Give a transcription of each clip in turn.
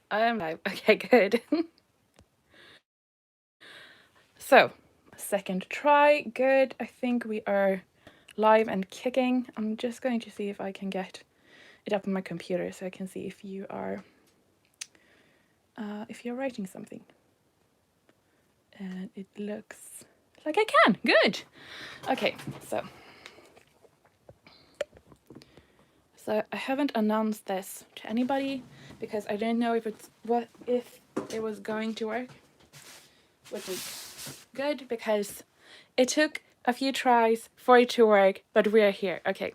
I'm live. Okay, good. So, second try. Good. I think we are live and kicking. I'm just going to see if I can get it up on my computer so I can see if you're writing something. And it looks like I can. Good. Okay, so I haven't announced this to anybody because I don't know if it was going to work, which is good because it took a few tries for it to work, but we're here. Okay,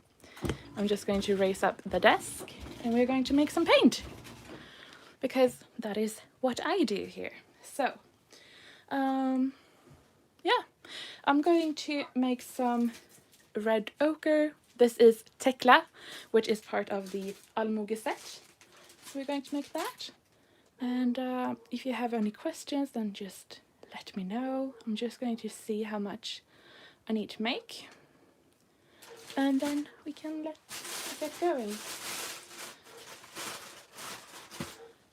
I'm just going to raise up the desk and we're going to make some paint because that is what I do here. So, yeah, I'm going to make some red ochre. This is Tekla, which is part of the Almoge set. So we're going to make that. And if you have any questions, then just let me know. I'm just going to see how much I need to make. And then we can get going.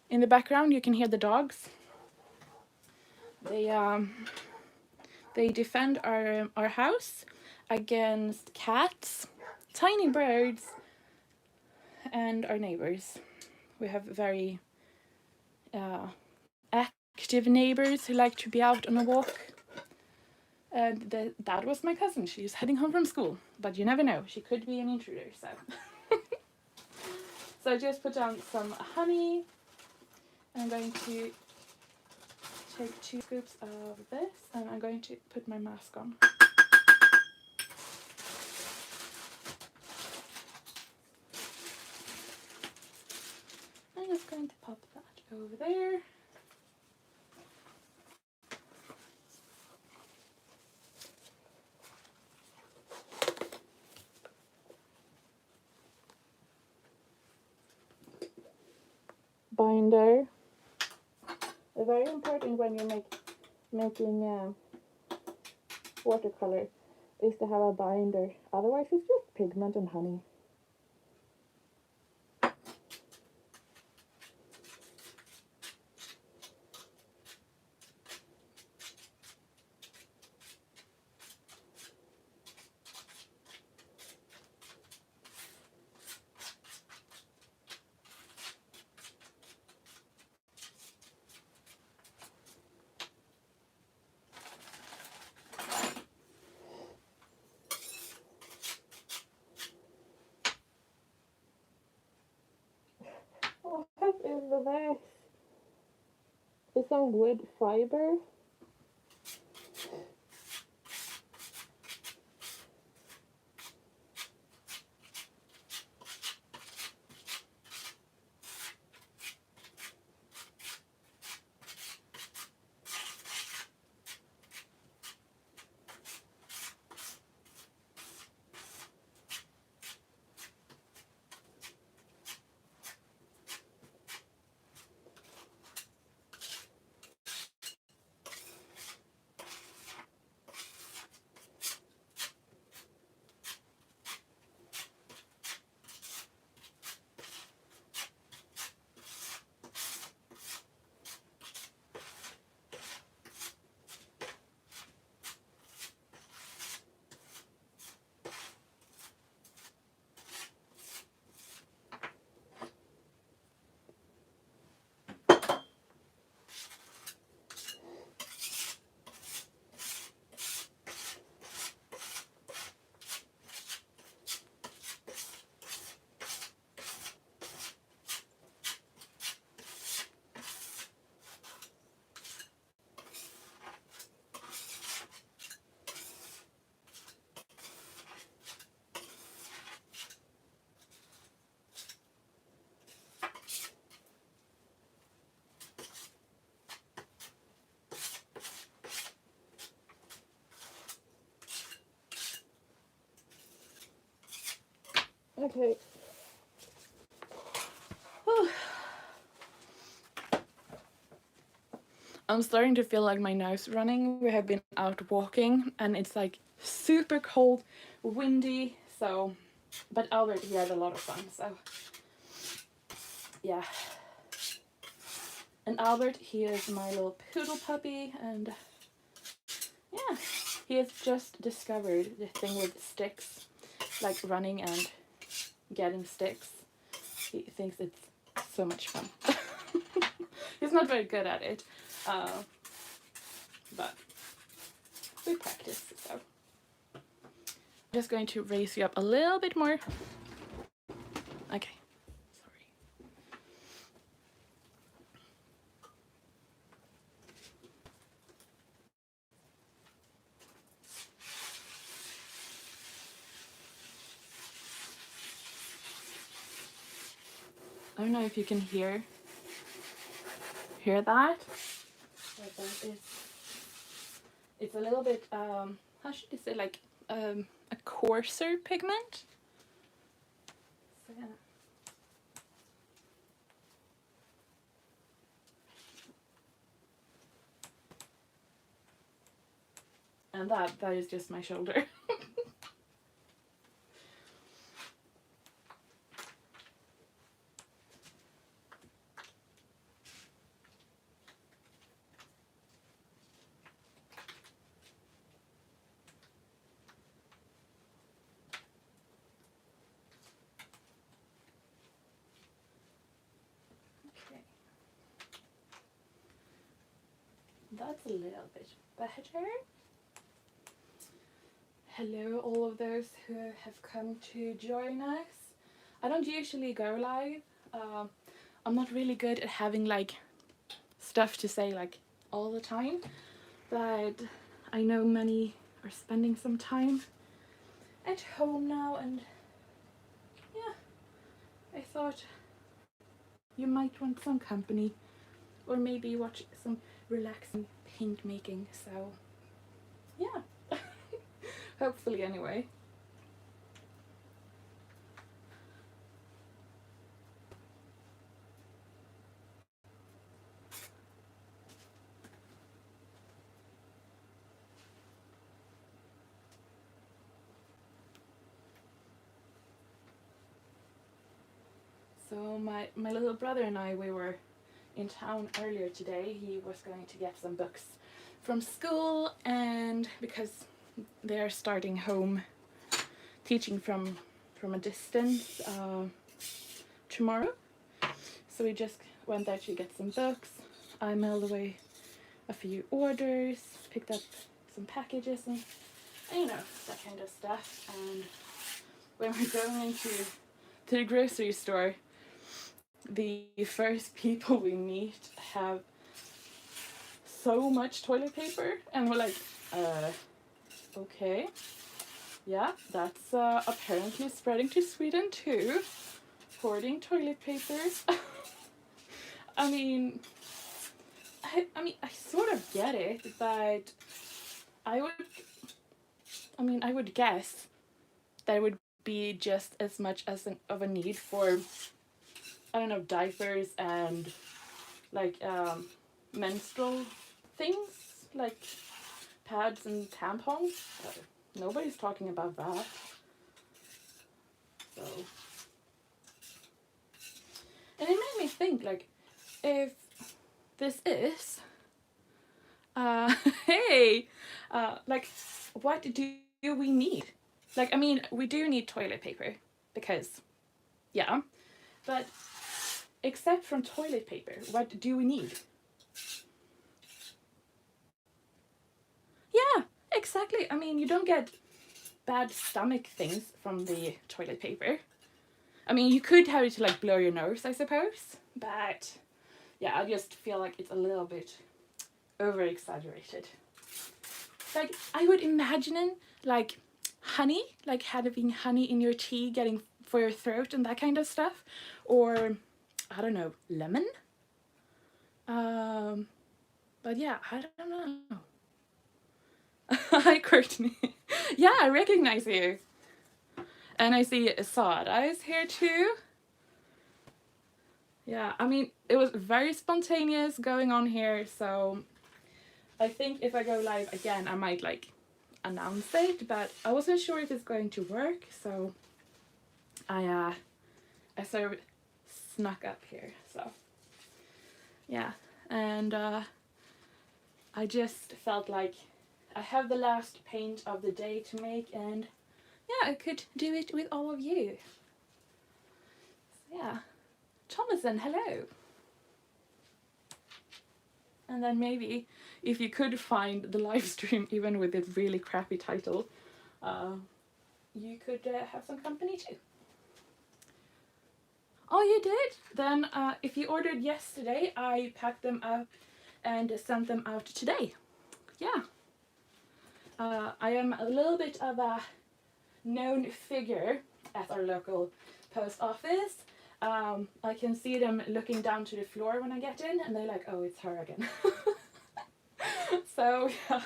In the background, you can hear the dogs. They defend our house against cats, tiny birds, and our neighbors. We have very active neighbors who like to be out on a walk. And that was my cousin. She's heading home from school, but you never know. She could be an intruder. So I just put down some honey. I'm going to take 2 scoops of this, and I'm going to put my mask on. I'm just going to pop that over there. Binder. Very important when you're making watercolor is to have a binder. Otherwise, it's just pigment and honey. What is this? It's some wood fiber. Okay. I'm starting to feel like my nose running. We have been out walking and it's like super cold, windy, so but Albert, he had a lot of fun, so yeah. And Albert, he is my little poodle puppy, and yeah, he has just discovered the thing with sticks, like running and getting sticks. He thinks it's so much fun. He's not very good at it, but we practice, so. I'm just going to raise you up a little bit more. Okay, sorry. I don't know if you can hear that, but that is, it's a little bit, how should you say, like a coarser pigment. So yeah. And that is just my shoulder. Okay. That's a little bit better. Hello, all of those who have come to join us. I don't usually go live. I'm not really good at having like stuff to say like all the time, but I know many are spending some time at home now, and yeah, I thought you might want some company, or maybe watch some relaxing paint making, so yeah. Hopefully, anyway. So my little brother and I, we were in town earlier today. He was going to get some books from school, and because they're starting home teaching from a distance tomorrow, so we just went there to get some books. I mailed away a few orders, picked up some packages, and you know, that kind of stuff. And when we're going into the grocery store, the first people we meet have so much toilet paper, and we're like, okay, yeah, that's apparently spreading to Sweden too, hoarding toilet papers. I mean, I sort of get it, but I would guess that it would be just as much as of a need for, I don't know, diapers and like menstrual things, like pads and tampons. Nobody's talking about that. So, and it made me think, like, if this is, hey, like, what do we need? Like, I mean, we do need toilet paper because, yeah, but except from toilet paper, what do we need? Yeah, exactly. I mean, you don't get bad stomach things from the toilet paper. I mean, you could have it to like blow your nose, I suppose, but yeah, I just feel like it's a little bit over exaggerated. Like, I would imagine like honey, like having honey in your tea, getting for your throat and that kind of stuff, or I don't know, lemon. But yeah, I don't know. Hi, Courtney. Yeah, I recognize you. And I see Sara is here too. Yeah, I mean, it was very spontaneous going on here, so I think if I go live again, I might like announce it, but I wasn't sure if it's going to work, so I sort of snuck up here, so yeah. and I just felt like I have the last paint of the day to make, and yeah, I could do it with all of you. Yeah. Thomason, hello. And then maybe if you could find the live stream even with a really crappy title, you could have some company too. Oh, you did? Then if you ordered yesterday, I packed them up and sent them out today. Yeah. I am a little bit of a known figure at our local post office. I can see them looking down to the floor when I get in, and they're like, oh, it's her again. So, yeah.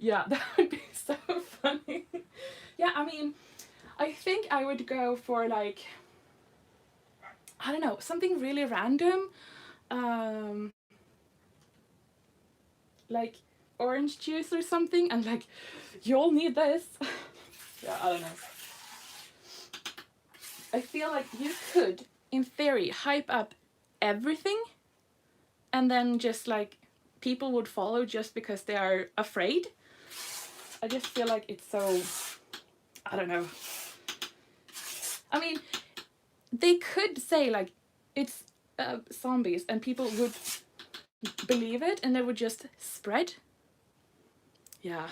Yeah, that would be so funny. Yeah, I mean, I think I would go for like, I don't know, something really random. Like orange juice or something, and like, you'll need this. Yeah, I don't know. I feel like you could, in theory, hype up everything, and then just like people would follow just because they are afraid. I just feel like it's so, I don't know. I mean, they could say like it's zombies, and people would believe it, and they would just spread. Yeah.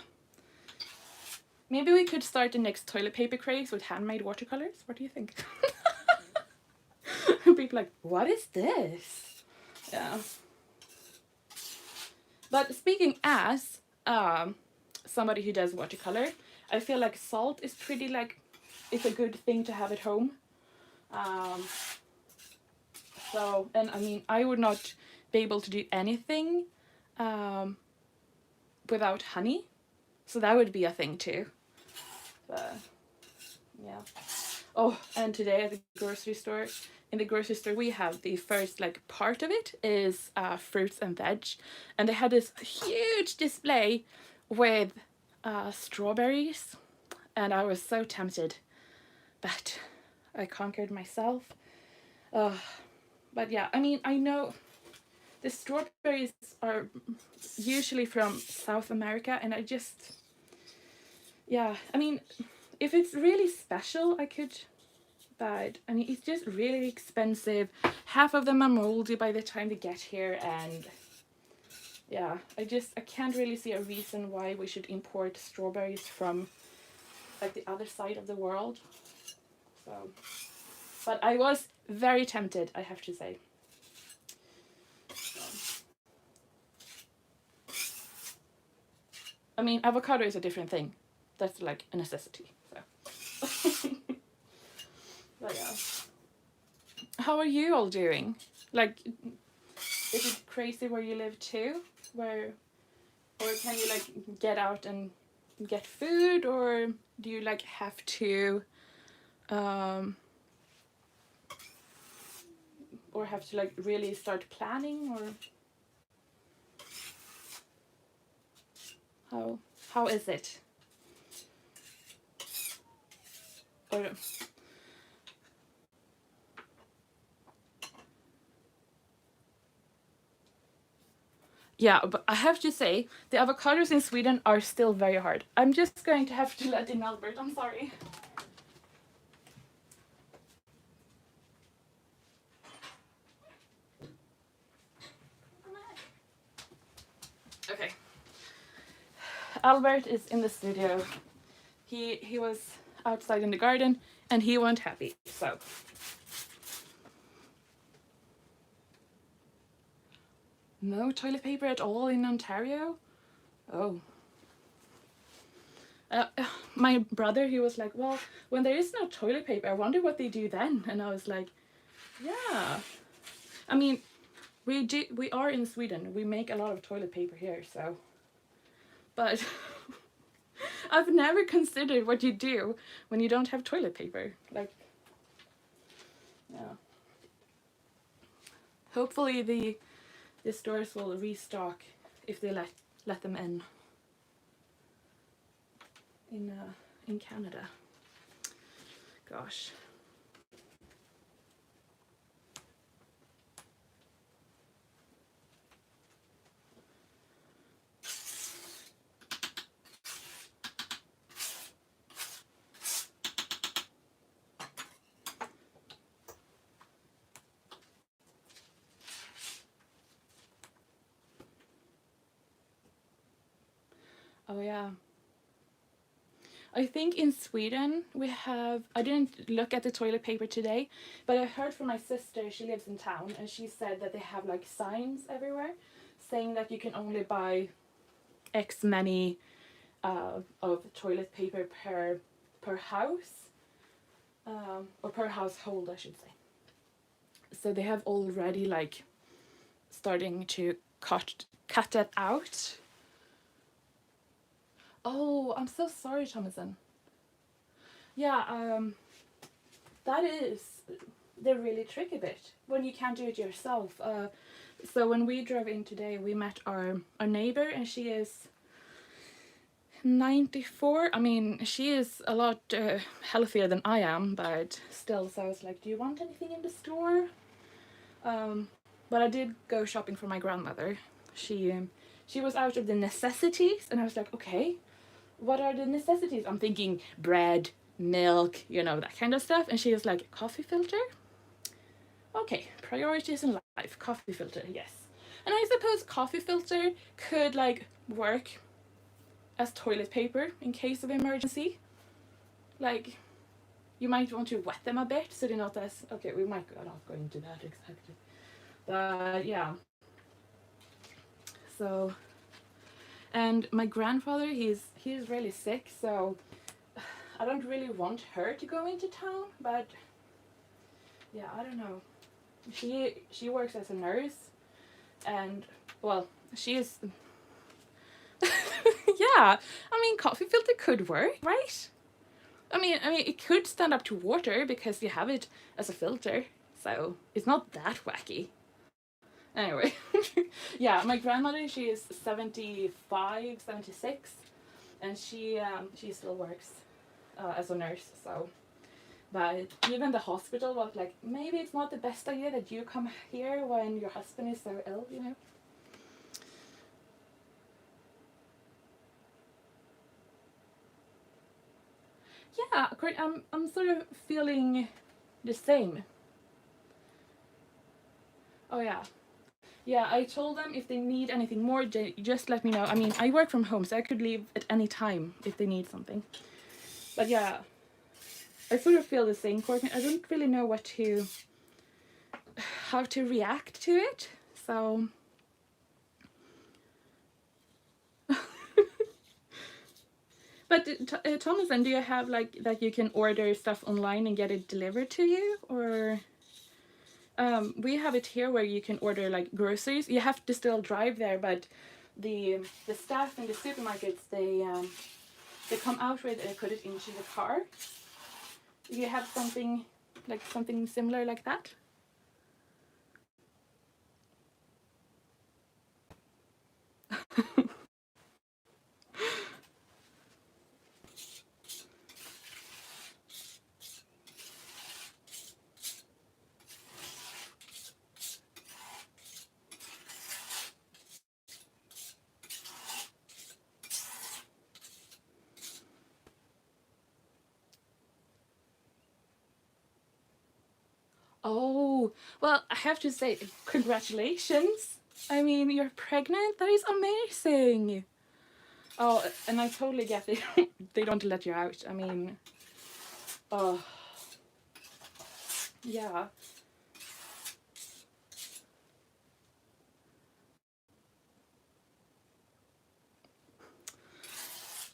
Maybe we could start the next toilet paper craze with handmade watercolors. What do you think? People like, what is this? Yeah. But speaking as somebody who does watercolor, I feel like salt is pretty like, it's a good thing to have at home. So, and I mean, I would not be able to do anything without honey. So that would be a thing too. But, yeah. Oh, and today at the grocery store, in the grocery store, we have the first like part of it is fruits and veg, and they had this huge display with strawberries, and I was so tempted, but I conquered myself. But yeah, I mean, I know the strawberries are usually from South America, and I just, yeah, I mean, if it's really special, I could, but I mean, it's just really expensive. Half of them are moldy by the time they get here, and yeah, I can't really see a reason why we should import strawberries from like the other side of the world. So, but I was very tempted, I have to say. I mean, avocado is a different thing. That's like a necessity. So. But yeah. How are you all doing? Like, is it crazy where you live too? Or can you like get out and get food, or do you like have to or have to like really start planning, or how is it? Or yeah, but I have to say the avocados in Sweden are still very hard. I'm just going to have to let in Albert. I'm sorry. Okay. Albert is in the studio. He was outside in the garden, and he wasn't happy. So no toilet paper at all in Ontario? Oh. My brother, he was like, well, when there is no toilet paper, I wonder what they do then. And I was like, yeah. I mean, we are in Sweden. We make a lot of toilet paper here, so. But I've never considered what you do when you don't have toilet paper. Like, yeah. Hopefully the stores will restock if they let them in. in Canada. Gosh. Oh yeah. I think in Sweden we have, I didn't look at the toilet paper today, but I heard from my sister, she lives in town, and she said that they have like signs everywhere saying that you can only buy X many of toilet paper per house, or per household I should say. So they have already like starting to cut that out. Oh, I'm so sorry, Thomason. Yeah, that is the really tricky bit when you can't do it yourself. So when we drove in today, we met our neighbor, and she is 94. I mean, she is a lot healthier than I am, but still. So I was like, "Do you want anything in the store?" But I did go shopping for my grandmother. She was out of the necessities, and I was like, "Okay, what are the necessities?" I'm thinking bread, milk, you know, that kind of stuff. And she was like, "Coffee filter?" Okay, priorities in life, coffee filter, yes. And I suppose coffee filter could like work as toilet paper in case of emergency. Like, you might want to wet them a bit so they're not as, okay, we might not go into that exactly. But yeah. So, and my grandfather, he's really sick, so I don't really want her to go into town, but yeah, I don't know. She works as a nurse, and well, she is yeah, I mean, coffee filter could work, right? I mean, it could stand up to water because you have it as a filter, so it's not that wacky. Anyway, yeah, my grandmother, she is 75, 76, and she still works as a nurse, so. But even the hospital was like, maybe it's not the best idea that you come here when your husband is so ill, you know? Yeah, I'm sort of feeling the same. Oh yeah. Yeah, I told them if they need anything more, just let me know. I mean, I work from home, so I could leave at any time if they need something. But yeah, I sort of feel the same, Courtney. I don't really know how to react to it. So but Thomason, do you have like that you can order stuff online and get it delivered to you, or we have it here where you can order like groceries. You have to still drive there, but the staff in the supermarkets, they come out with it and put it into the car. Do you have something similar like that? Oh, well, I have to say, congratulations. I mean, you're pregnant? That is amazing. Oh, and I totally get it. They don't let you out. I mean, oh, yeah.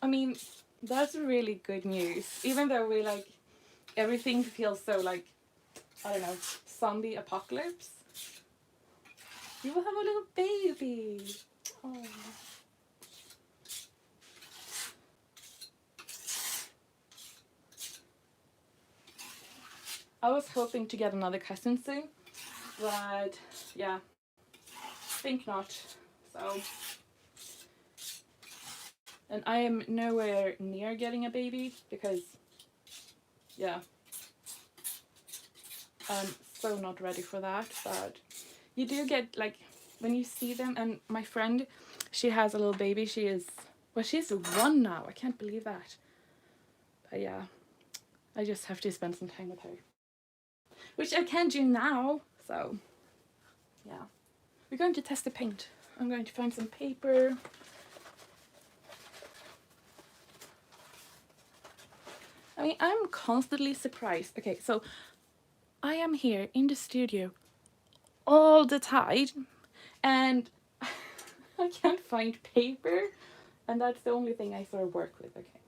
I mean, that's really good news. Even though we like, everything feels so like, I don't know, zombie apocalypse. You will have a little baby. Oh. I was hoping to get another cousin soon, but yeah, think not. So, And I am nowhere near getting a baby because, yeah, I'm so not ready for that. But you do get, like, when you see them, and my friend, she has a little baby. She's 1 now. I can't believe that. But yeah, I just have to spend some time with her, which I can do now. So yeah, we're going to test the paint. I'm going to find some paper. I mean, I'm constantly surprised. Okay, so I am here in the studio all the time, and I can't find paper, and that's the only thing I sort of work with. Okay.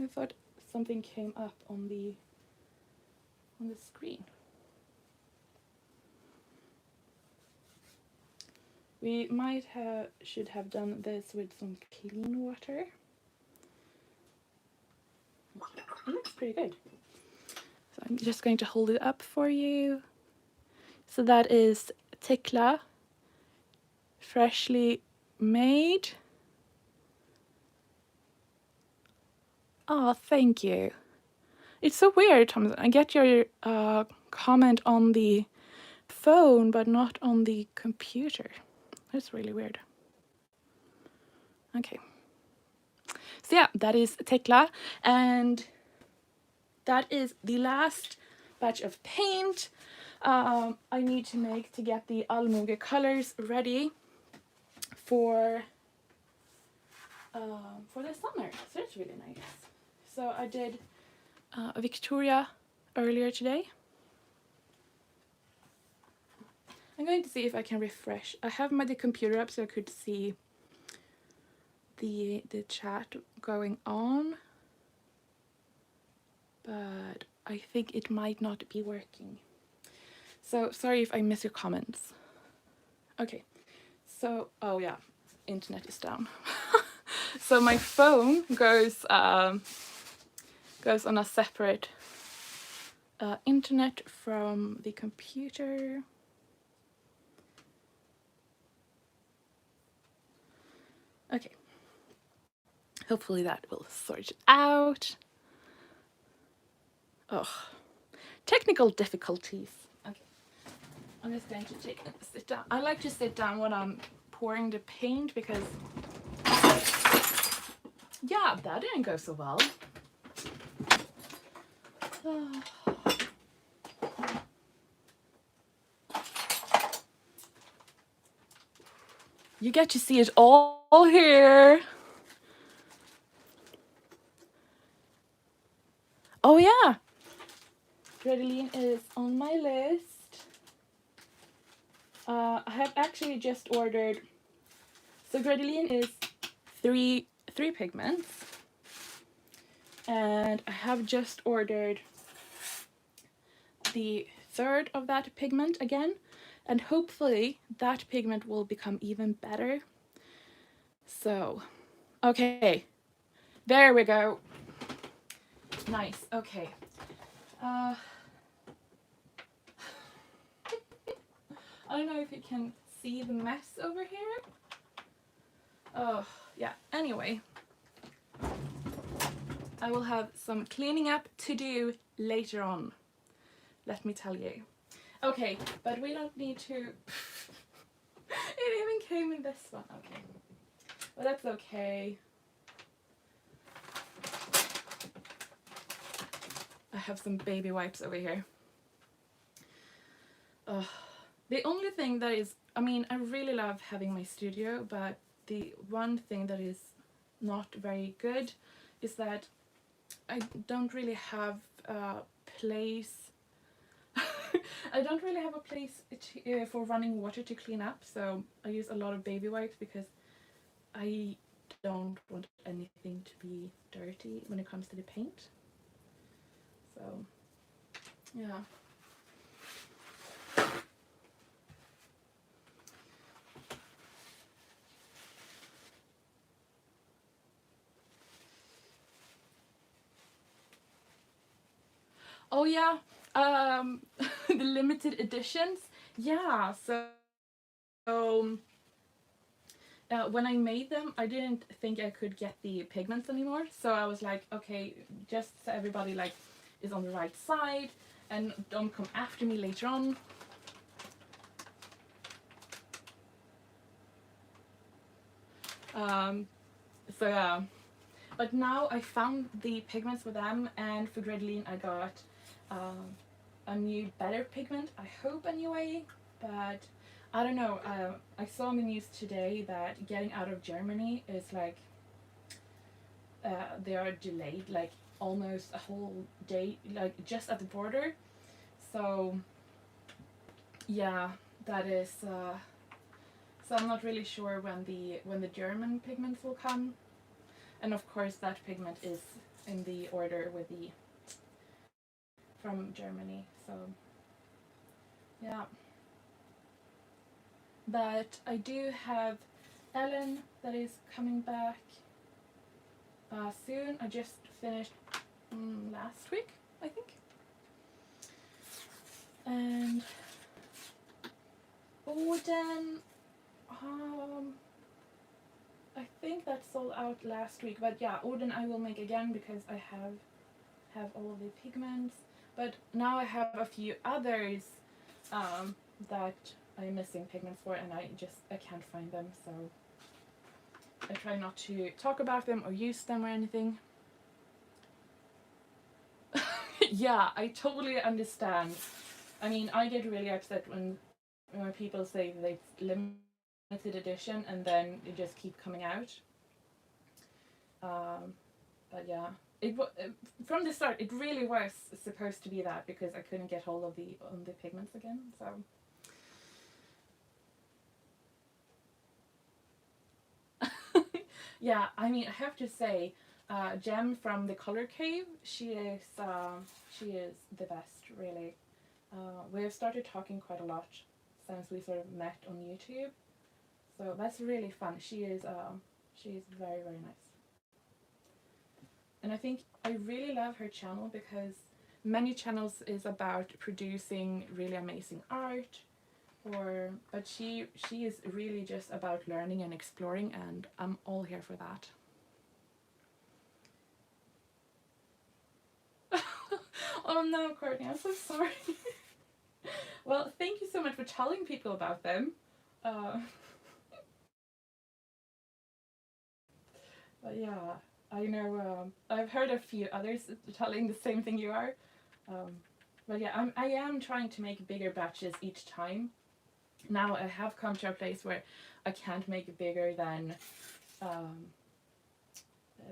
I thought something came up on the screen. We should have done this with some clean water. It looks pretty good. So I'm just going to hold it up for you. So that is Tekla, freshly made. Oh, thank you. It's so weird, Thomas. I get your comment on the phone, but not on the computer. That's really weird. Okay. So yeah, that is Tekla, and that is the last batch of paint I need to make to get the Almoge colors ready for the summer. So it's really nice. So I did Victoria earlier today. I'm going to see if I can refresh. I have the computer up so I could see the chat going on, but I think it might not be working. So sorry if I miss your comments. Okay, so oh yeah, internet is down. So my phone goes on a separate internet from the computer. Okay, hopefully that will sort it out. Oh, technical difficulties. Okay, I'm just going to sit down. I like to sit down when I'm pouring the paint because, yeah, that didn't go so well. You get to see it all here. Oh yeah, Gredelin is on my list. I have actually just ordered. So Gredelin is three pigments, and I have just ordered the third of that pigment again, and hopefully that pigment will become even better. So, okay, there we go. Nice. Okay. I don't know if you can see the mess over here. Oh, yeah. Anyway, I will have some cleaning up to do later on. Let me tell you. Okay, but we don't need to. It even came in this one. Okay. But that's okay. I have some baby wipes over here. The only thing that is, I mean, I really love having my studio, but the one thing that is not very good is that I don't really have a place. I don't really have a place for running water to clean up, so I use a lot of baby wipes because I don't want anything to be dirty when it comes to the paint. So, yeah. Oh yeah, the limited editions. Yeah, so when I made them, I didn't think I could get the pigments anymore. So I was like, okay, just so everybody like is on the right side and don't come after me later on. So yeah, but now I found the pigments for them, and for Gredeline I got a new better pigment, I hope anyway, but I don't know. I saw in the news today that getting out of Germany is like they are delayed like almost a whole day, like just at the border. So yeah, that is. So I'm not really sure when the German pigments will come, and of course that pigment is in the order with the from Germany. So yeah, but I do have Ellen that is coming back soon. I just finished last week, I think. And Odin, I think that sold out last week. But yeah, Odin I will make again because I have all the pigments. But now I have a few others that I'm missing pigments for, and I can't find them. So I try not to talk about them or use them or anything. Yeah, I totally understand. I mean, I get really upset when people say that it's limited edition and then they just keep coming out. But yeah, from the start it really was supposed to be that because I couldn't get hold of the pigments again. So yeah, I mean, I have to say, Jem from the Color Cave, she is the best, really. We have started talking quite a lot since we sort of met on YouTube, so that's really fun. She is very very nice, and I think I really love her channel because many channels is about producing really amazing art, but she is really just about learning and exploring, and I'm all here for that. Oh no, Courtney, I'm so sorry. Well, thank you so much for telling people about them. Uh, but yeah, I know I've heard a few others telling the same thing you are. Um, but yeah, I am trying to make bigger batches each time. Now I have come to a place where I can't make it bigger than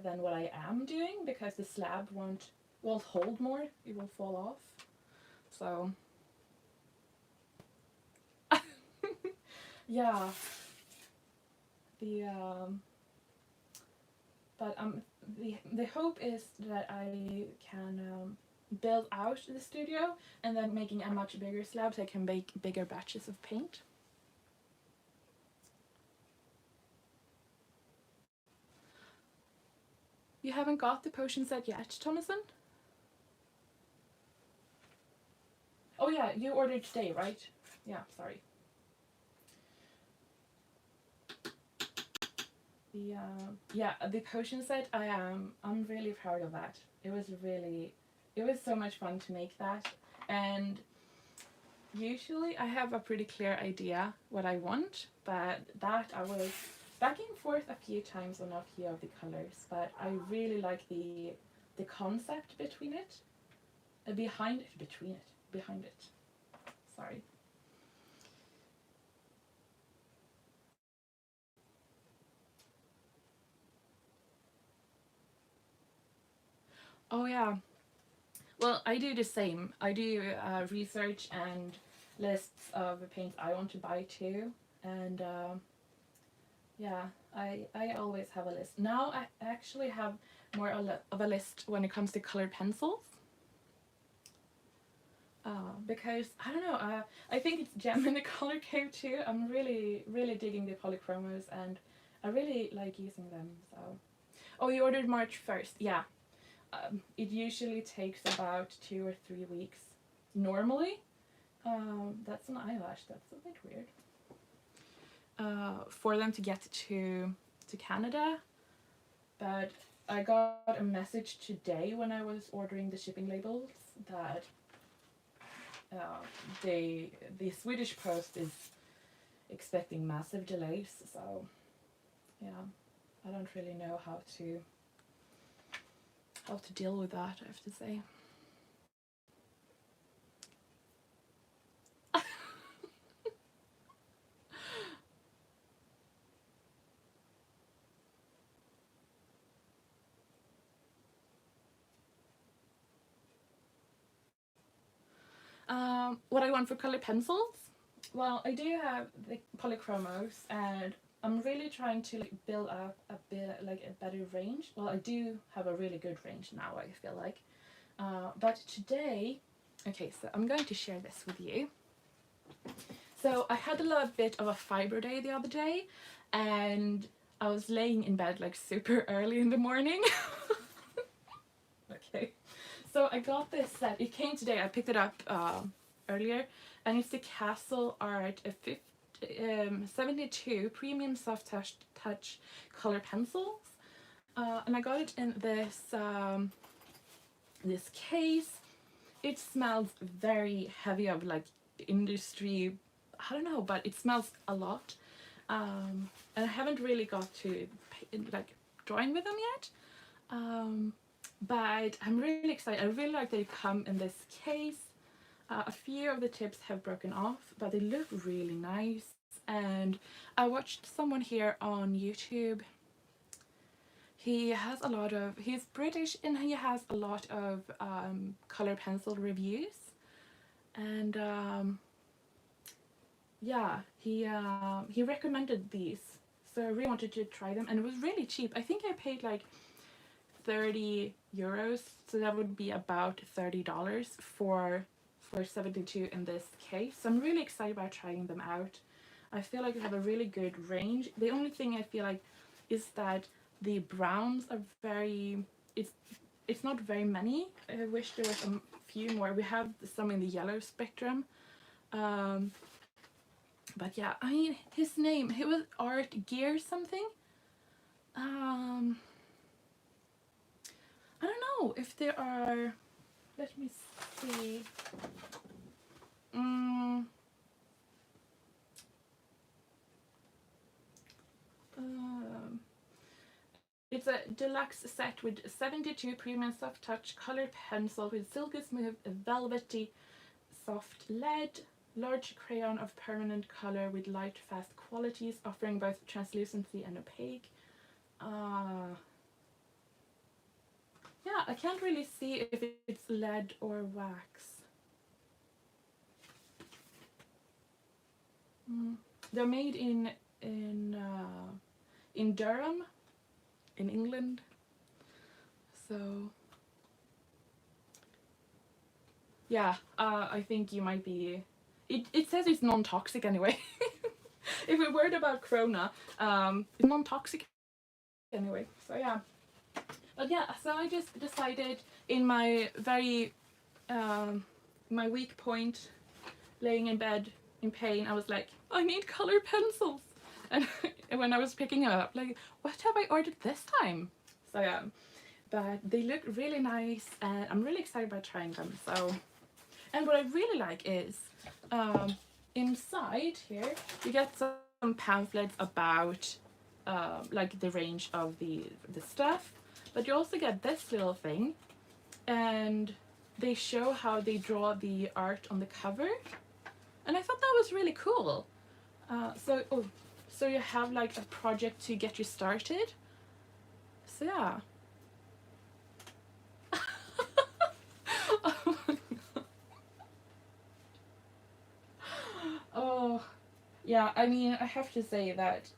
what I am doing because the slab won't hold more. It will fall off. So yeah, the but the hope is that I can build out the studio and then making a much bigger slab so I can make bigger batches of paint. You haven't got the potion set yet, Thomason? Oh yeah, you ordered today, right? Yeah, sorry. The potion set, I'm really proud of that. It was so much fun to make that, and usually I have a pretty clear idea what I want, but that I was back and forth a few times on a few of the colors, but I really like the concept between it, behind it. Sorry. Oh yeah. Well, I do the same. I do research and lists of the paints I want to buy too, and yeah, I always have a list. Now I actually have more of a list when it comes to colored pencils. Because I don't know, I think it's Gem in the Color Cave too. I'm really really digging the polychromos and I really like using them. So, oh, you ordered March 1st, yeah. It usually takes about 2 or 3 weeks normally. That's an eyelash. That's a bit weird. for them to get to Canada, but I got a message today when I was ordering the shipping labels that the Swedish Post is expecting massive delays. So yeah, I don't really know how to deal with that, I have to say. What I want for color pencils? Well, I do have the polychromos, and I'm really trying to like build up a bit like a better range. Well, I do have a really good range now, I feel like. But today, okay, so I'm going to share this with you. So I had a little bit of a fiber day the other day, and I was laying in bed like super early in the morning. Okay, so I got this set. It came today. I picked it up earlier, and it's the Castle Art 72 Premium Soft Touch Color Pencils, and I got it in this this case. It smells very heavy of like industry. I don't know, but it smells a lot, and I haven't really got to like drawing with them yet. But I'm really excited. I really like that they come in this case. A few of the tips have broken off, but they look really nice. And I watched someone here on YouTube. He's British, and he has a lot of color pencil reviews. And yeah, he recommended these. So I really wanted to try them, and it was really cheap. I think I paid like 30 euros, so that would be about $30 for 72 in this case. So I'm really excited about trying them out. I feel like they have a really good range. The only thing I feel like is that the browns are very, it's not very many. I wish there was a few more. We have some in the yellow spectrum. But yeah, I mean, his name, he was Art Gear something. I don't know if there are, let me see. It's a deluxe set with 72 premium soft touch colored pencil with silky smooth velvety soft lead, large crayon of permanent color with light fast qualities, offering both translucency and opaque. Yeah, I can't really see if it's lead or wax. They're made in Durham, in England. So yeah, I think you might be. It says it's non-toxic anyway. If we're worried about corona, it's non-toxic anyway. So yeah. But yeah, so I just decided in my very my weak point, laying in bed in pain, I was like, I need color pencils. And when I was picking it up, like, what have I ordered this time? So yeah, but they look really nice, and I'm really excited about trying them. So, and what I really like is inside here you get some pamphlets about like the range of the stuff, but you also get this little thing, and they show how they draw the art on the cover, and I thought that was really cool. So you have like a project to get you started. So yeah. Oh my God. Oh yeah, I mean, I have to say that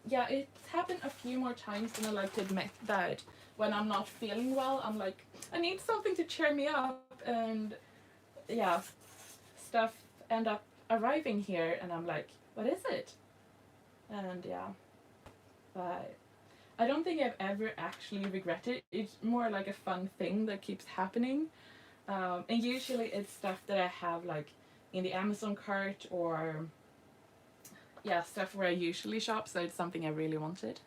yeah, it's happened a few more times than I like to admit, that when I'm not feeling well, I'm like, I need something to cheer me up, and yeah, stuff end up arriving here, and I'm like, what is it? And yeah, but I don't think I've ever actually regretted it. It's more like a fun thing that keeps happening, and usually it's stuff that I have like in the Amazon cart, or yeah, stuff where I usually shop, so it's something I really wanted.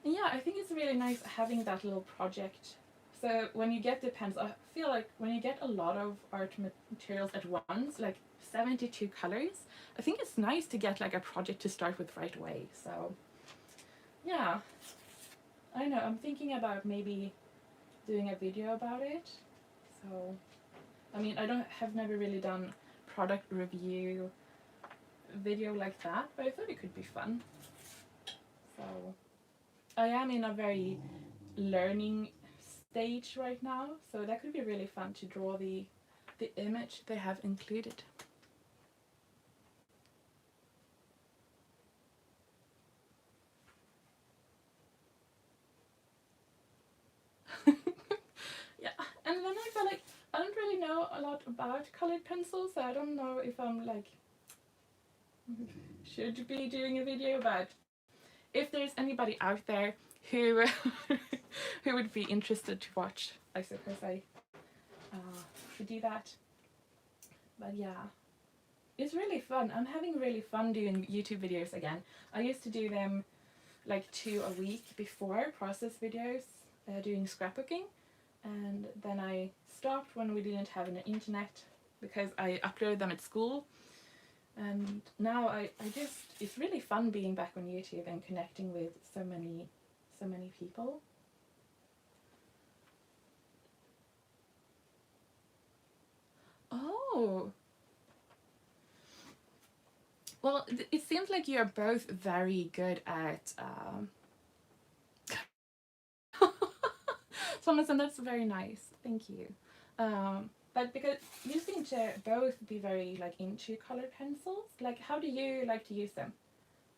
And yeah, I think it's really nice having that little project. So when you get the pens, I feel like when you get a lot of art materials at once, like 72 colors, I think it's nice to get like a project to start with right away. So yeah, I don't know, I'm thinking about maybe doing a video about it. So I mean, have never really done product review video like that, but I thought it could be fun. So I am in a very learning stage right now, so that could be really fun to draw the image they have included. Yeah, and then I feel like I don't really know a lot about colored pencils, so I don't know if I'm like should be doing a video, but if there's anybody out there who who would be interested to watch, I suppose I should do that. But yeah, it's really fun. I'm having really fun doing YouTube videos again. I used to do them like 2 a week before, process videos, doing scrapbooking, and then I stopped when we didn't have an internet because I uploaded them at school. And now I just, it's really fun being back on YouTube and connecting with so many people. Oh, well, it seems like you're both very good at Thomas, and that's very nice. Thank you. But because you seem to both be very like into colored pencils, like how do you like to use them?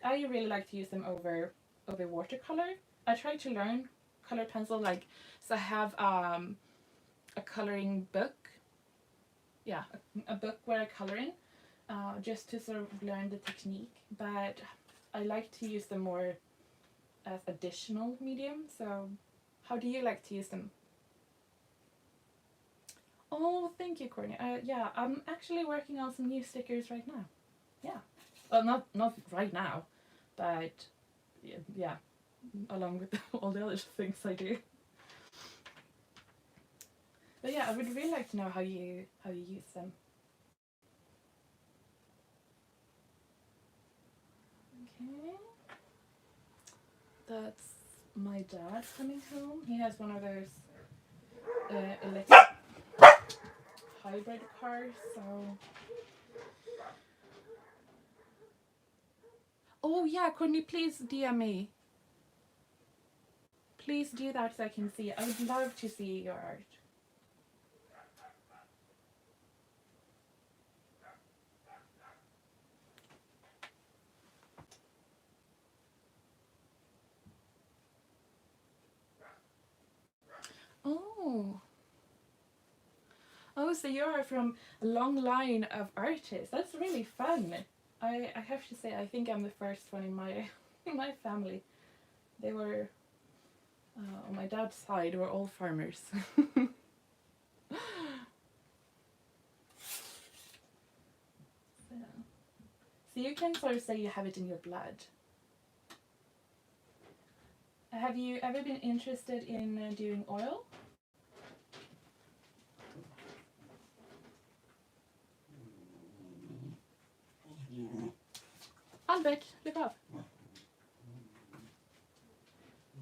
I really like to use them over watercolor. I try to learn colored pencil, like, so I have a coloring book. Yeah, a book where I color in, just to sort of learn the technique. But I like to use them more as additional medium. So how do you like to use them? Oh, thank you, Courtney. Yeah, I'm actually working on some new stickers right now. Yeah. Well, not right now, but yeah, along with all the other things I do. But yeah, I would really like to know how you use them. Okay. That's my dad coming home. He has one of those electric hybrid cars, so. Oh yeah, Courtney, please DM me. Please do that so I can see it. I would love to see your art. Oh. Oh, so you're from a long line of artists. That's really fun. I have to say, I think I'm the first one in my in my family. They were on my dad's side were all farmers. So you can sort of say you have it in your blood. Have you ever been interested in doing oil? Albert, look up.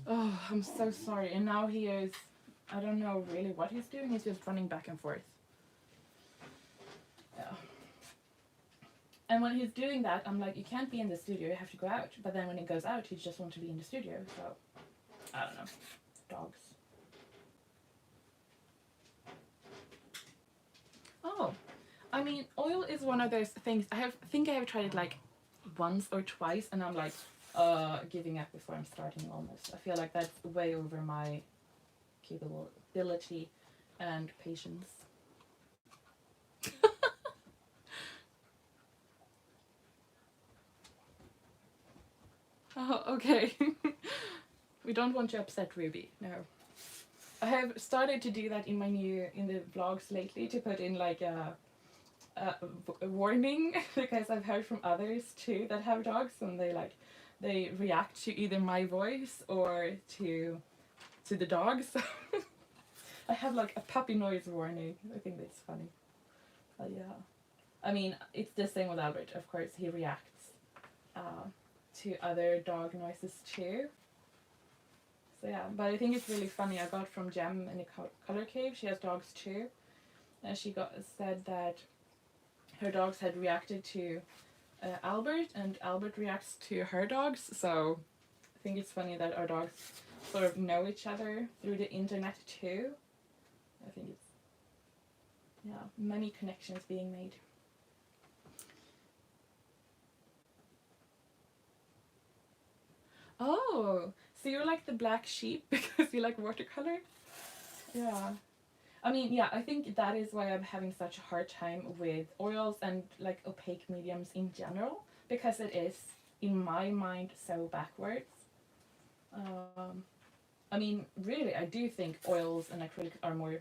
Oh, I'm so sorry. And now he is, I don't know really what he's doing. He's just running back and forth. Yeah. And when he's doing that, I'm like, you can't be in the studio, you have to go out. But then when he goes out, he just wants to be in the studio. So, I don't know. Dogs. Oh, I mean, oil is one of those things. I think I have tried it like once or twice, and I'm like, giving up before I'm starting almost. I feel like that's way over my capability and patience. Oh, okay. We don't want to upset Ruby, no. I have started to do that in the vlogs lately, to put in like a a warning because I've heard from others too that have dogs, and they react to either my voice or to the dog. So I have like a puppy noise warning. I think that's funny. Yeah, I mean it's the same with Albert. Of course, he reacts to other dog noises too. So yeah, but I think it's really funny. I got from Gem in a color cave. She has dogs too, and she said that her dogs had reacted to Albert, and Albert reacts to her dogs. So I think it's funny that our dogs sort of know each other through the internet too. I think it's, yeah, many connections being made. Oh, so you're like the black sheep because you like watercolor? Yeah. I mean, yeah, I think that is why I'm having such a hard time with oils and like opaque mediums in general, because it is, in my mind, so backwards. Um, I mean, really, I do think oils and acrylics are more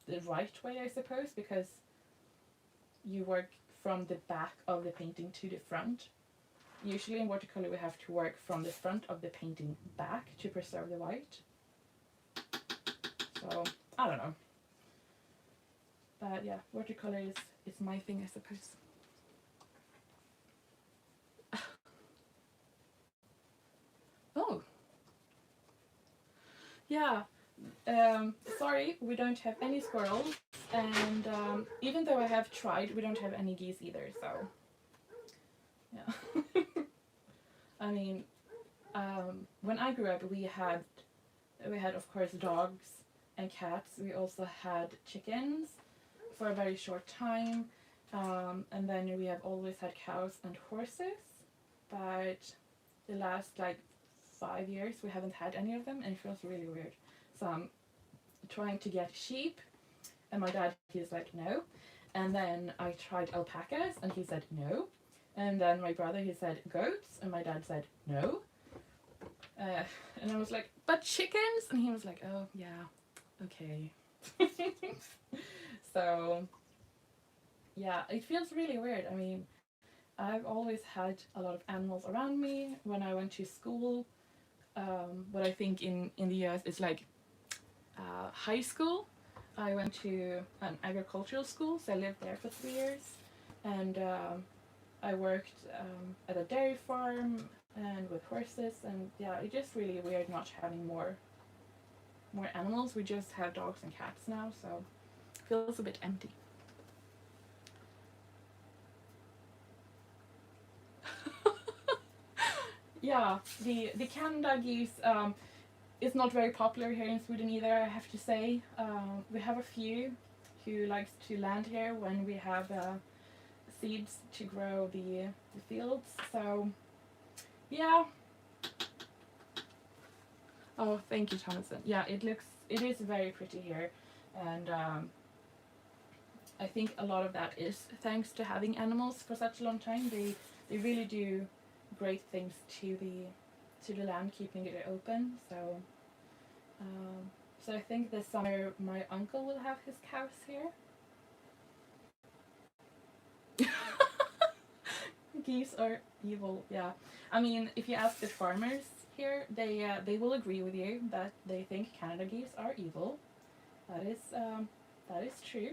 the right way, I suppose, because you work from the back of the painting to the front. Usually in watercolor we have to work from the front of the painting back to preserve the white. So, I don't know. But yeah, watercolor is my thing, I suppose. Oh, yeah. Sorry, we don't have any squirrels, and even though I have tried, we don't have any geese either, so yeah. I mean, when I grew up, we had of course dogs and cats. We also had chickens for a very short time, and then we have always had cows and horses. But the last like 5 years, we haven't had any of them, and it feels really weird. So I'm trying to get sheep, and my dad, he's like no. And then I tried alpacas, and he said no. And then my brother, he said goats, and my dad said no. And I was like, but chickens? And he was like, oh yeah, okay. So yeah, it feels really weird. I mean, I've always had a lot of animals around me when I went to school. But I think in the US it's like high school. I went to an agricultural school, so I lived there for 3 years. And I worked at a dairy farm and with horses, and yeah, it's just really weird not having more animals. We just have dogs and cats now, so it feels a bit empty. Yeah, the Canada geese is not very popular here in Sweden either, I have to say. We have a few who likes to land here when we have seeds to grow the fields. So yeah. Oh, thank you, Thomason. Yeah, it is very pretty here, and I think a lot of that is thanks to having animals for such a long time. They really do great things to the land, keeping it open. So so I think this summer my uncle will have his cows here. Geese are evil. Yeah, I mean, if you ask the farmers here, they will agree with you that they think Canada geese are evil. That is true.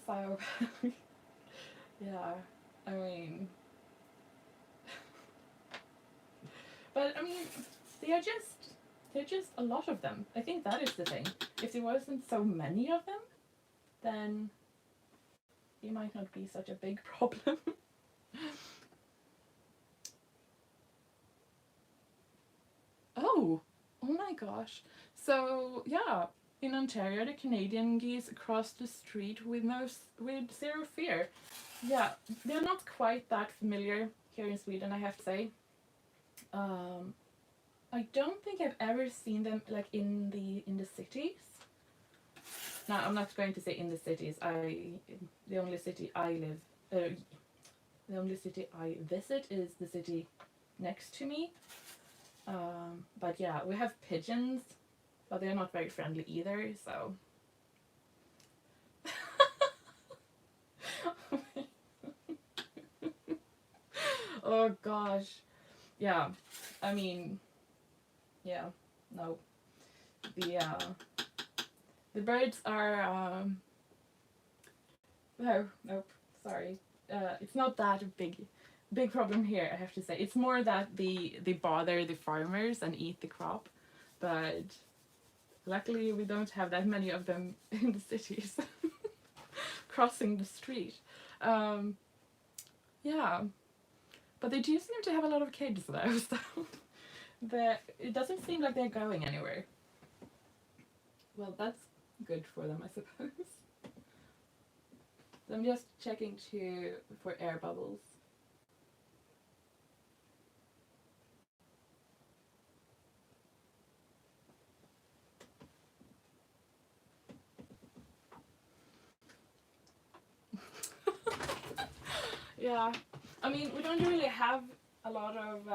So yeah, I mean, but I mean, they are just they're just a lot of them. I think that is the thing. If there wasn't so many of them, then it might not be such a big problem. Oh, oh my gosh. So yeah, in Ontario, the Canadian geese cross the street with with zero fear. Yeah, they're not quite that familiar here in Sweden, I have to say. Um, I don't think I've ever seen them like in the cities. No, I'm not going to say in the cities. The only city I live, the only city I visit is the city next to me. But yeah, we have pigeons, but they're not very friendly either. So Oh gosh. Yeah. I mean, yeah. No. The birds are no, nope. Sorry. It's not that big problem here, I have to say. It's more that they bother the farmers and eat the crop. But luckily we don't have that many of them in the cities crossing the street. Um, yeah. But they do seem to have a lot of kids though, so it doesn't seem like they're going anywhere. Well, that's good for them, I suppose. So I'm just checking for air bubbles. Yeah, I mean, we don't really have a lot of.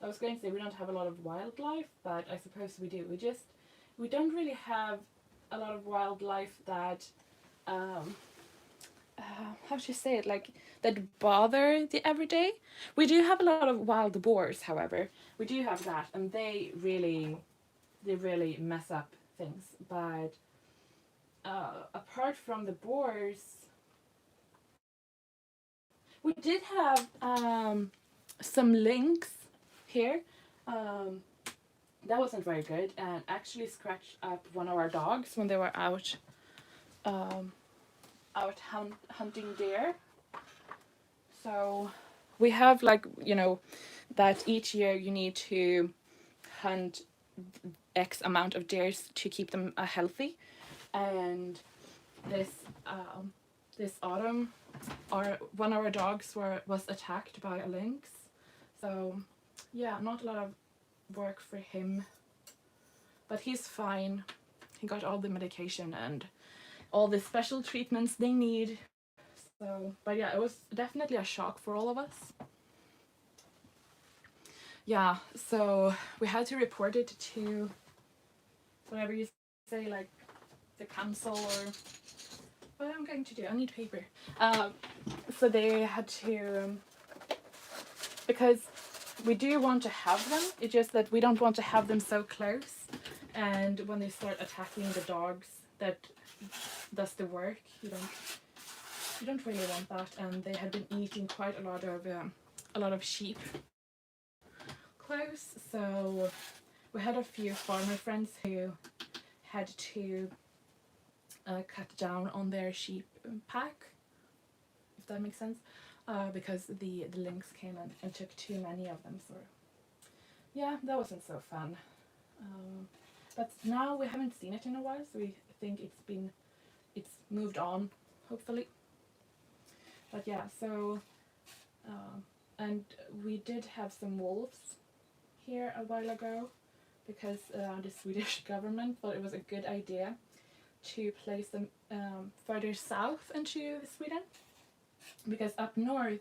I was going to say we don't have a lot of wildlife, but I suppose we do. We don't really have a lot of wildlife that um, how should you say it, like that bother the everyday. We do have a lot of wild boars, however. We do have that, and they really mess up things. But apart from the boars, we did have some lynx here. Um, that wasn't very good, and actually scratched up one of our dogs when they were um, hunting deer. So we have, like, that each year you need to hunt X amount of deers to keep them healthy. And this this autumn, one of our dogs was attacked by a lynx. So yeah, not a lot of work for him, but he's fine. He got all the medication and all the special treatments they need. So, but yeah, it was definitely a shock for all of us. Yeah, so we had to report it to whatever you say, like the council or what I'm going to do. I need paper. So they had to, because we do want to have them. It's just that we don't want to have them so close, and when they start attacking the dogs that does the work, you don't really want that. And they had been eating quite a lot of sheep close, so we had a few farmer friends who had to cut down on their sheep pack, if that makes sense, because the lynx came and took too many of them. So yeah, that wasn't so fun. But now we haven't seen it in a while, so we think it's moved on, hopefully. But yeah, so and we did have some wolves here a while ago, because the Swedish government thought it was a good idea to place them further south into Sweden, because up north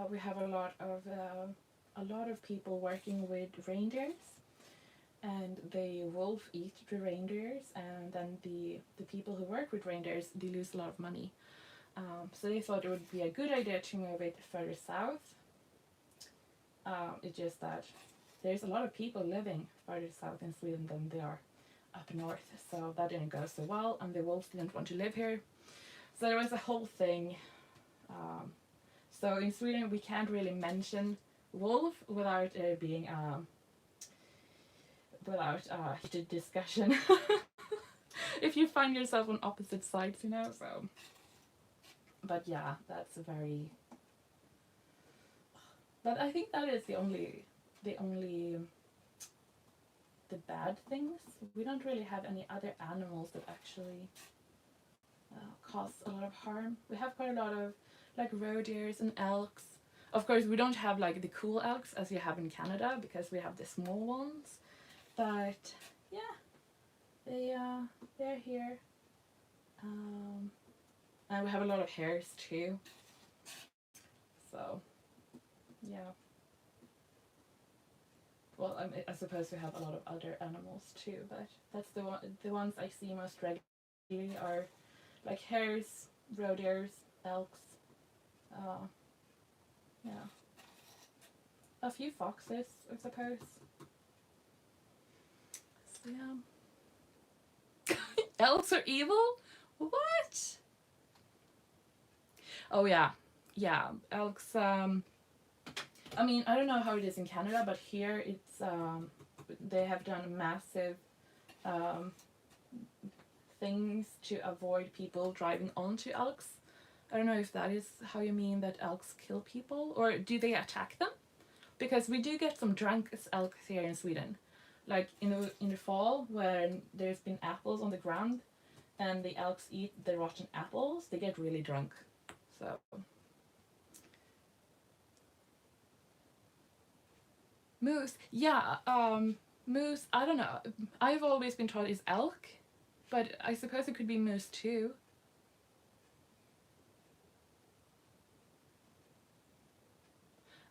we have a lot of people working with reindeers, and the wolf eat the reindeers, and then the people who work with reindeers, they lose a lot of money. So they thought it would be a good idea to move it further south. It's just that there's a lot of people living further south in Sweden than they are up north, so that didn't go so well, and the wolves didn't want to live here. So there was a whole thing. So in Sweden we can't really mention wolf without being without heated discussion. If you find yourself on opposite sides, so. But yeah, that's a very. But I think that is the only the bad things. We don't really have any other animals that actually cause a lot of harm. We have quite a lot of like roe deers and elks. Of course, we don't have like the cool elks as you have in Canada, because we have the small ones. But yeah, they're here. And we have a lot of hares too. So yeah. Well, I suppose we have a lot of other animals too, but that's the ones I see most regularly are like hares, roe deers, elks. Yeah. a few foxes, I suppose. So yeah. Elks are evil? What? Oh yeah, yeah. Elks. I mean, I don't know how it is in Canada, but here it's they have done massive um, things to avoid people driving onto elks. I don't know if that is how you mean that elks kill people, or do they attack them? Because we do get some drunk elks here in Sweden, like in the fall when there's been apples on the ground, and the elks eat the rotten apples. They get really drunk. So moose, yeah, moose. I don't know. I've always been taught is elk, but I suppose it could be moose too.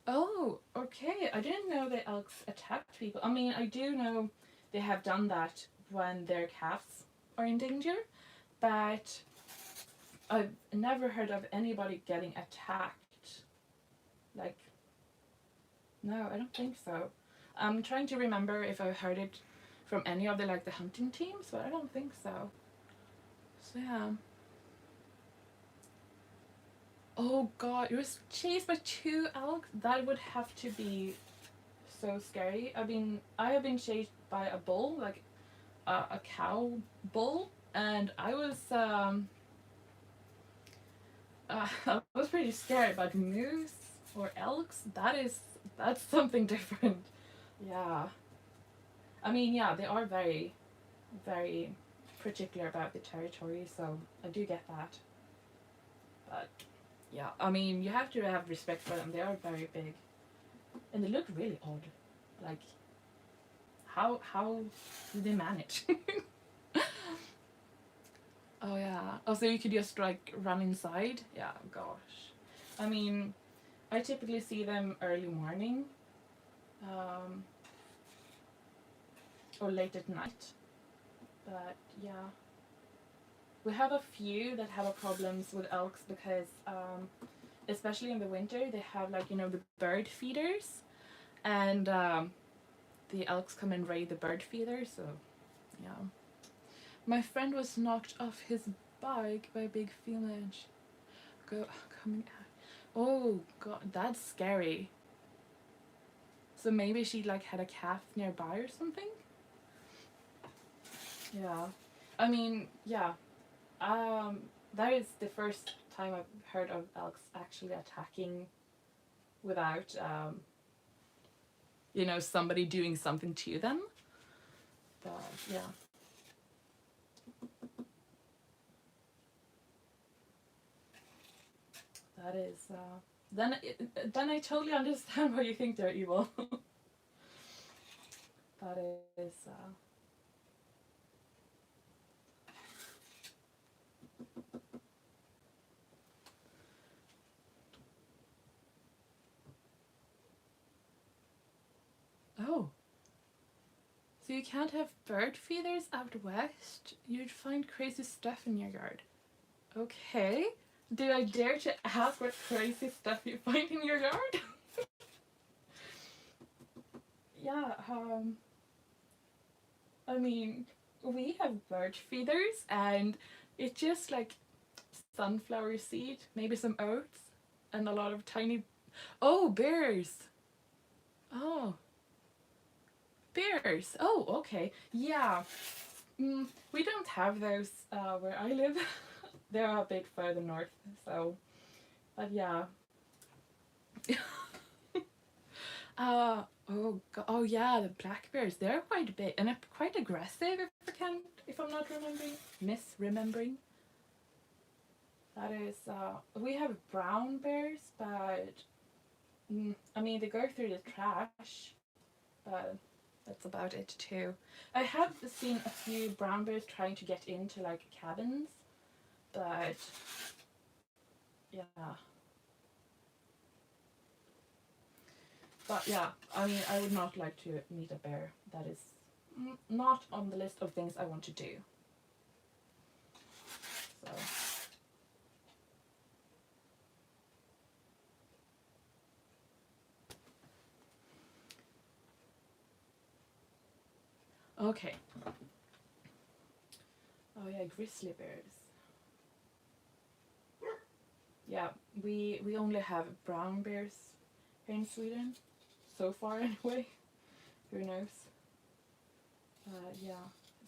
Oh, okay. I didn't know that elks attacked people. I mean, I do know they have done that when their calves are in danger, but I've never heard of anybody getting attacked. Like, no, I don't think so. I'm trying to remember if I heard it from any of the like the hunting teams, but I don't think so. So yeah. Oh god, you was chased by 2 elks? That would have to be so scary. I have been chased by a bull, like a cow bull, and I was I was pretty scared. But moose or elks, that's something different. Yeah, I mean, yeah, they are very, very particular about the territory, so I do get that. But yeah, I mean, you have to have respect for them. They are very big, and they look really odd. Like, how do they manage? Oh yeah. Oh, so you could just like run inside? Yeah, gosh. I mean, I typically see them early morning, um, or late at night. But yeah, we have a few that have a problems with elks because, especially in the winter, they have like the bird feeders, and the elks come and raid the bird feeder. So yeah, my friend was knocked off his bike by a big female. Go coming out. Oh god, that's scary. So maybe she like had a calf nearby or something? Yeah. I mean, yeah. Um that is the first time I've heard of elks actually attacking without somebody doing something to them. But yeah. That is then I totally understand why you think they're evil. That is oh. So you can't have bird feeders out west? You'd find crazy stuff in your yard. Okay. Do I dare to ask what crazy stuff you find in your yard? Yeah, I mean, we have bird feeders and it's just like sunflower seed, maybe some oats, and a lot of tiny. Oh, bears! Oh, bears! Oh, okay. Yeah. We don't have those where I live. They're a bit further north, so. But yeah. Oh yeah, the black bears. They're quite big and quite aggressive. If I'm not misremembering. That is, we have brown bears, but I mean they go through the trash, but that's about it too. I have seen a few brown bears trying to get into like cabins, but yeah. But yeah, I mean, I would not like to meet a bear. That is not on the list of things I want to do. So. Okay. Oh yeah, grizzly bears. Yeah, we only have brown bears here in Sweden, so far anyway. Who knows? Yeah.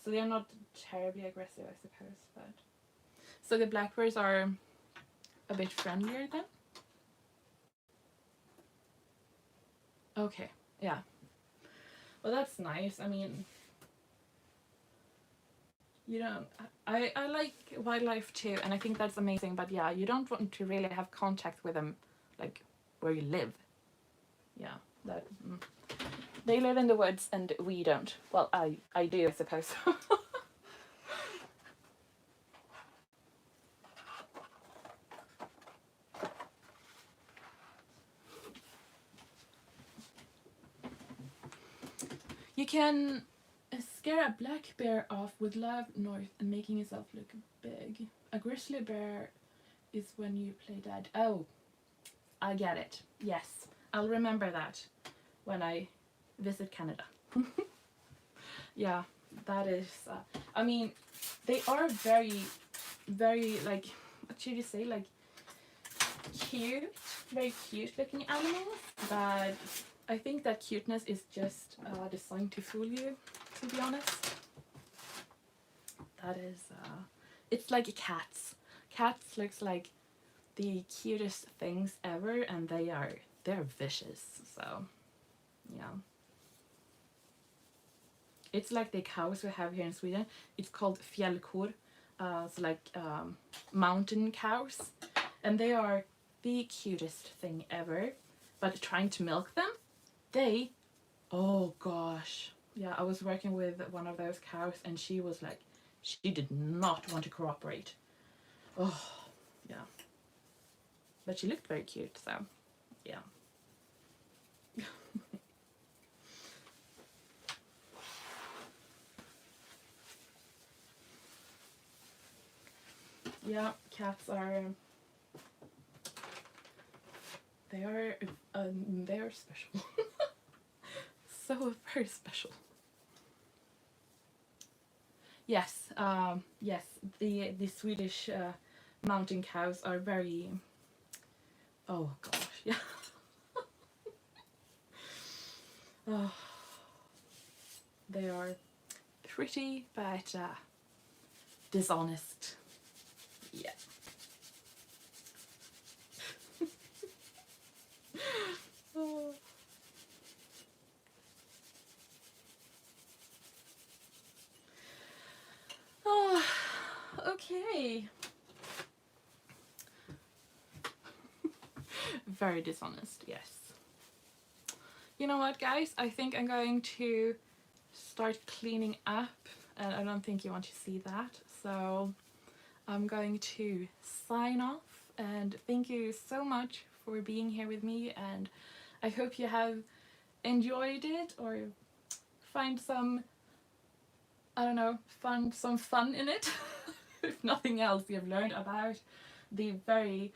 So they're not terribly aggressive, I suppose, but so the black bears are a bit friendlier then. Okay. Yeah. Well, that's nice. I mean, you know, I like wildlife too, and I think that's amazing. But yeah, you don't want to really have contact with them, like where you live. Yeah, that they live in the woods and we don't. Well, I do, I suppose. You can scare a black bear off with loud noise and making yourself look big. A grizzly bear is when you play dead. Oh, I get it. Yes, I'll remember that when I visit Canada. Yeah, that is. I mean, they are very, very like. What should you say? Like cute, very cute looking animals. But I think that cuteness is just designed to fool you. To be honest, that is. It's like cats. Cats looks like the cutest things ever, and they're vicious. So, yeah. It's like the cows we have here in Sweden. It's called fjällkor, so like mountain cows, and they are the cutest thing ever. But trying to milk them, they, oh gosh, yeah. I was working with one of those cows, and she was like, she did not want to cooperate. Oh, yeah. But she looked very cute, so yeah. Yeah, cats are. They are special. So very special. Yes, yes. The Swedish mountain cows are very. Oh gosh, yeah. Oh, they are pretty, but dishonest. Yeah. Oh. Oh, okay. Very dishonest, yes. You know what, guys? I think I'm going to start cleaning up, and I don't think you want to see that. So I'm going to sign off, and thank you so much for being here with me, and I hope you have enjoyed it or find some, I don't know, find some fun in it. If nothing else, you've learned about the very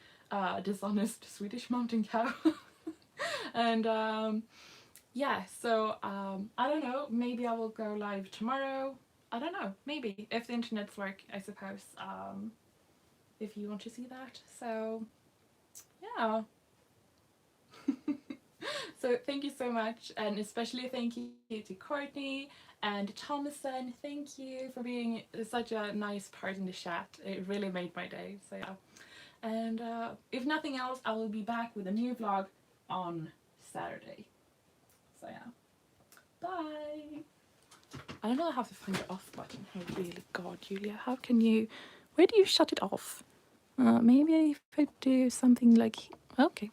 dishonest Swedish mountain cow. And yeah, so I don't know, maybe I will go live tomorrow. I don't know, maybe, if the internets work, I suppose, if you want to see that. So yeah. So thank you so much, and especially thank you to Courtney and Thomason. Thank you for being such a nice part in the chat. It really made my day. So yeah. And if nothing else, I will be back with a new vlog on Saturday. So yeah. Bye. I don't know how to find the off button. Oh really, God, Julia, how can you? Where do you shut it off? Maybe if I do something like, okay.